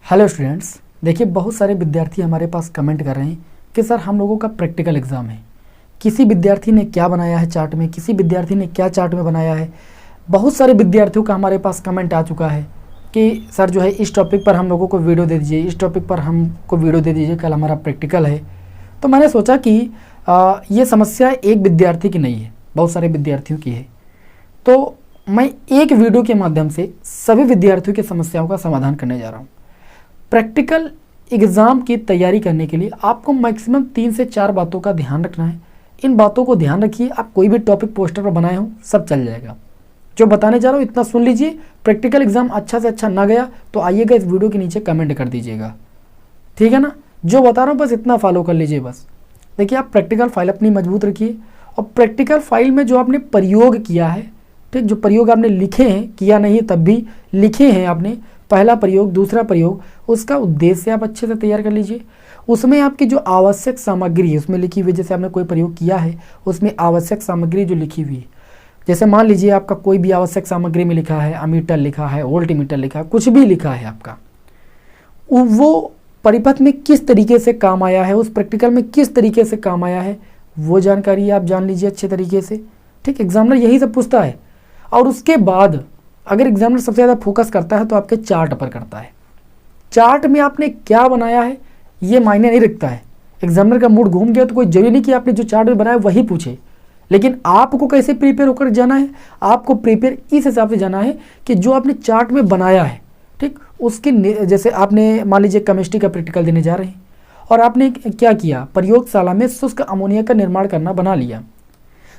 Hello students, देखिए बहुत सारे विद्यार्थी हमारे पास कमेंट कर रहे हैं कि सर हम लोगों का प्रैक्टिकल एग्ज़ाम है। किसी विद्यार्थी ने क्या बनाया है चार्ट में, किसी विद्यार्थी ने क्या चार्ट में बनाया है। बहुत सारे विद्यार्थियों का हमारे पास कमेंट आ चुका है कि सर जो है इस टॉपिक पर हम लोगों को वीडियो दे दीजिए, इस टॉपिक पर हमको वीडियो दे दीजिए, कल हमारा प्रैक्टिकल है। तो मैंने सोचा कि ये समस्या एक विद्यार्थी की नहीं है, बहुत सारे विद्यार्थियों की है। तो मैं एक वीडियो के माध्यम से सभी विद्यार्थियों की समस्याओं का समाधान करने जा रहा हूँ। प्रैक्टिकल एग्ज़ाम की तैयारी करने के लिए आपको मैक्सिमम 3 से 4 बातों का ध्यान रखना है। इन बातों को ध्यान रखिए, आप कोई भी टॉपिक पोस्टर पर बनाए हो सब चल जाएगा। जो बताने जा रहा हूँ इतना सुन लीजिए। प्रैक्टिकल एग्ज़ाम अच्छा से अच्छा ना गया तो आइएगा इस वीडियो के नीचे कमेंट कर दीजिएगा, ठीक है ना। जो बता रहा हूँ बस इतना फॉलो कर लीजिए बस। देखिए, आप प्रैक्टिकल फाइल अपनी मजबूत रखिए और प्रैक्टिकल फाइल में जो आपने प्रयोग किया है, ठीक, जो प्रयोग आपने लिखे हैं, किया नहीं है तब भी लिखे हैं आपने, पहला प्रयोग दूसरा प्रयोग, उसका उद्देश्य आप अच्छे से तैयार कर लीजिए। उसमें आपकी जो आवश्यक सामग्री है उसमें लिखी हुई, जैसे आपने कोई प्रयोग किया है उसमें आवश्यक सामग्री जो लिखी हुई है, जैसे मान लीजिए आपका कोई भी आवश्यक सामग्री में लिखा है अमीटर लिखा है, वोल्टमीटर लिखा है, कुछ भी लिखा है आपका, वो परिपथ में किस तरीके से काम आया है, उस प्रैक्टिकल में किस तरीके से काम आया है, वो जानकारी आप जान लीजिए अच्छे तरीके से, ठीक। एग्जामिनर यही सब पूछता है। और उसके बाद अगर एग्जामिनर सबसे ज़्यादा फोकस करता है तो आपके चार्ट पर करता है। चार्ट में आपने क्या बनाया है ये मायने नहीं रखता है। एग्जामिनर का मूड घूम गया तो कोई जरूरी नहीं कि आपने जो चार्ट में बनाया वही पूछे, लेकिन आपको कैसे प्रिपेयर होकर जाना है, आपको प्रिपेयर इस हिसाब से जाना है कि जो आपने चार्ट में बनाया है, ठीक, उसके जैसे आपने मान लीजिए केमिस्ट्री का प्रैक्टिकल देने जा रहे हैं और आपने क्या किया, प्रयोगशाला में शुष्क अमोनिया का निर्माण करना बना लिया।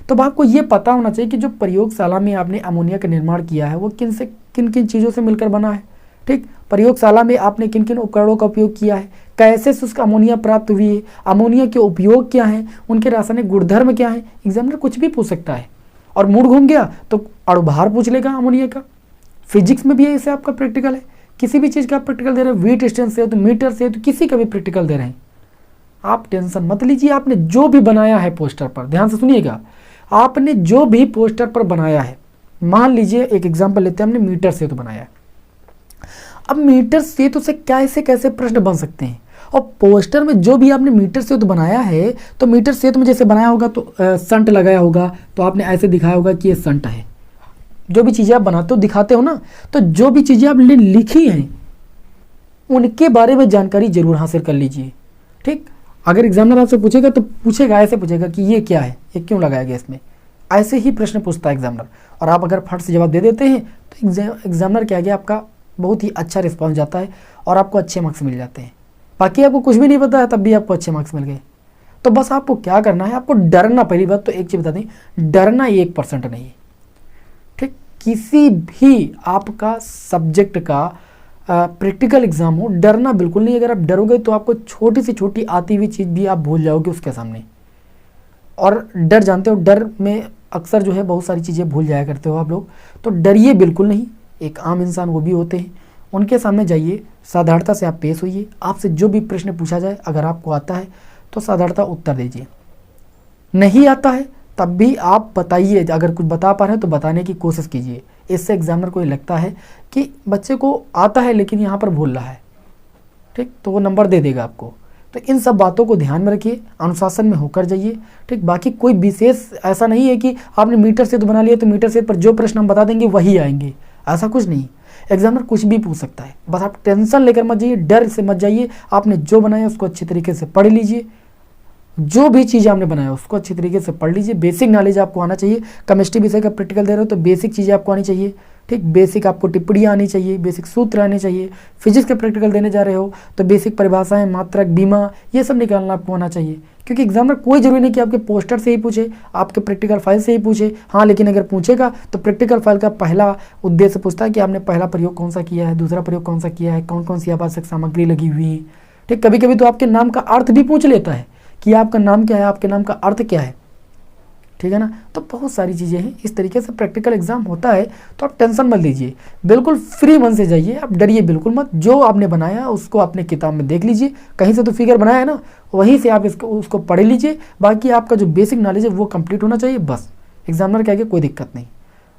तो अब आपको ये पता होना चाहिए कि जो प्रयोगशाला में आपने अमोनिया का निर्माण किया है वो किन किन चीज़ों से मिलकर बना है, ठीक। प्रयोगशाला में आपने किन किन उपकरणों का उपयोग किया है, कैसे शुष्क अमोनिया प्राप्त हुई है, अमोनिया के उपयोग क्या हैं, उनके रासायनिक गुणधर्म क्या हैं। एग्जामिनर कुछ भी पूछ सकता है और मूड घूम गया तो अणुभार पूछ लेगा अमोनिया का। फिजिक्स में भी ऐसे आपका प्रैक्टिकल है, किसी भी चीज़ का प्रैक्टिकल दे रहे हैं, वीट स्टैंड से हो तो मीटर से हो तो किसी का भी प्रैक्टिकल दे रहे हैं, आप टेंशन मत लीजिए। आपने जो भी बनाया है पोस्टर पर, ध्यान से सुनिएगा, आपने जो भी पोस्टर पर बनाया है, मान लीजिए एक एग्जांपल लेते हैं, हमने मीटर सेतु बनाया है। अब मीटर सेतु से कैसे कैसे प्रश्न बन सकते हैं, और पोस्टर में जो भी आपने मीटर सेतु बनाया है तो मीटर सेतु में जैसे बनाया होगा तो संट लगाया होगा तो आपने ऐसे दिखाया होगा कि ये संट है। जो भी चीज़ें आप बनाते हो दिखाते हो ना, तो जो भी चीज़ें आपने लिखी हैं उनके बारे में जानकारी जरूर हासिल कर लीजिए, ठीक। अगर एग्जामिनर आपसे पूछेगा तो पूछेगा, ऐसे पूछेगा कि ये क्या है, ये क्यों लगाया गया इसमें, ऐसे ही प्रश्न पूछता है एग्जामिनर। और आप अगर फट से जवाब दे देते हैं तो एग्जामिनर क्या गया, आपका बहुत ही अच्छा रिस्पॉन्स जाता है और आपको अच्छे मार्क्स मिल जाते हैं। बाकी आपको कुछ भी नहीं पता है तब भी आपको अच्छे मार्क्स मिल गए। तो बस आपको क्या करना है, आपको डरना, पहली बात तो एक चीज़ बता दें, डरना 1% नहीं है, ठीक। किसी भी आपका सब्जेक्ट का प्रैक्टिकल एग्जाम हो, डरना बिल्कुल नहीं। अगर आप डरोगे तो आपको छोटी से छोटी आती हुई चीज़ भी आप भूल जाओगे उसके सामने। और डर जानते हो, डर में अक्सर जो है बहुत सारी चीज़ें भूल जाया करते हो आप लोग, तो डरिए बिल्कुल नहीं। एक आम इंसान वो भी होते हैं, उनके सामने जाइए, साधारणता से आप पेश होइए। आपसे जो भी प्रश्न पूछा जाए अगर आपको आता है तो साधारणता उत्तर दीजिए, नहीं आता है तब भी आप बताइए। अगर कुछ बता पा रहे हैं तो बताने की कोशिश कीजिए। इससे एग्जामिनर को ये लगता है कि बच्चे को आता है लेकिन यहाँ पर भूल रहा है, ठीक, तो वो नंबर दे देगा आपको। तो इन सब बातों को ध्यान में रखिए, अनुशासन में होकर जाइए, ठीक। बाकी कोई विशेष ऐसा नहीं है कि आपने मीटर से तो बना लिया तो मीटर से पर जो प्रश्न हम बता देंगे वही आएंगे, ऐसा कुछ नहीं। एग्जामिनर कुछ भी पूछ सकता है, बस आप टेंशन लेकर मत जाइए, डर से मत जाइए। आपने जो बनाया उसको अच्छे तरीके से पढ़ लीजिए, जो भी चीज़ आपने बनाया उसको अच्छी तरीके से पढ़ लीजिए। बेसिक नॉलेज आपको आना चाहिए। केमिस्ट्री विषय का प्रैक्टिकल दे रहे हो तो बेसिक चीज़ें आपको आनी चाहिए, ठीक। बेसिक आपको टिप्पणियाँ आनी चाहिए, बेसिक सूत्र आने चाहिए। फिजिक्स का प्रैक्टिकल देने जा रहे हो तो बेसिक परिभाषाएं, मात्रक, बीमा, ये सब निकालना आपको आना चाहिए। क्योंकि एग्जामिनर कोई जरूरी नहीं कि आपके पोस्टर से ही पूछे, आपके प्रैक्टिकल फाइल से ही पूछे, हाँ, लेकिन अगर पूछेगा तो प्रैक्टिकल फाइल का पहला उद्देश्य पूछता है कि आपने पहला प्रयोग कौन सा किया है, दूसरा प्रयोग कौन सा किया है, कौन कौन सी आवश्यक सामग्री लगी हुई है, ठीक। कभी कभी तो आपके नाम का अर्थ भी पूछ लेता है कि आपका नाम क्या है, आपके नाम का अर्थ क्या है, ठीक है ना। तो बहुत सारी चीज़ें हैं, इस तरीके से प्रैक्टिकल एग्जाम होता है। तो आप टेंशन मत लीजिए, बिल्कुल फ्री मन से जाइए, आप डरिए बिल्कुल मत। जो आपने बनाया उसको अपने किताब में देख लीजिए, कहीं से तो फिगर बनाया है ना, वहीं से आप उसको पढ़ लीजिए। बाकी आपका जो बेसिक नॉलेज है वो कंप्लीट होना चाहिए, बस। एग्जामिनर क्या है, कोई दिक्कत नहीं,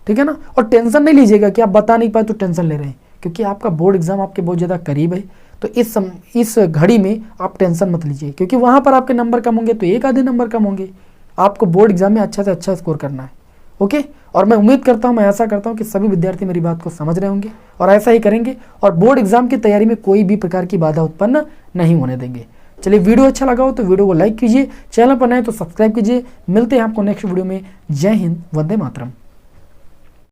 ठीक है ना। और टेंशन नहीं लीजिएगा कि आप बता नहीं पाए तो टेंशन ले रहे हैं, क्योंकि आपका बोर्ड एग्जाम आपके बहुत ज़्यादा करीब है। तो इस घड़ी में आप टेंशन मत लीजिए, क्योंकि वहाँ पर आपके नंबर कम होंगे तो एक आधे नंबर कम होंगे। आपको बोर्ड एग्जाम में अच्छा से अच्छा स्कोर करना है। ओके, और मैं उम्मीद करता हूँ, मैं ऐसा करता हूँ कि सभी विद्यार्थी मेरी बात को समझ रहे होंगे और ऐसा ही करेंगे और बोर्ड एग्जाम की तैयारी में कोई भी प्रकार की बाधा उत्पन्न नहीं होने देंगे। चलिए, वीडियो अच्छा लगा हो तो वीडियो को लाइक कीजिए, चैनल पर नए तो सब्सक्राइब कीजिए। मिलते हैं आपको नेक्स्ट वीडियो में। जय हिंद, वंदे मातरम।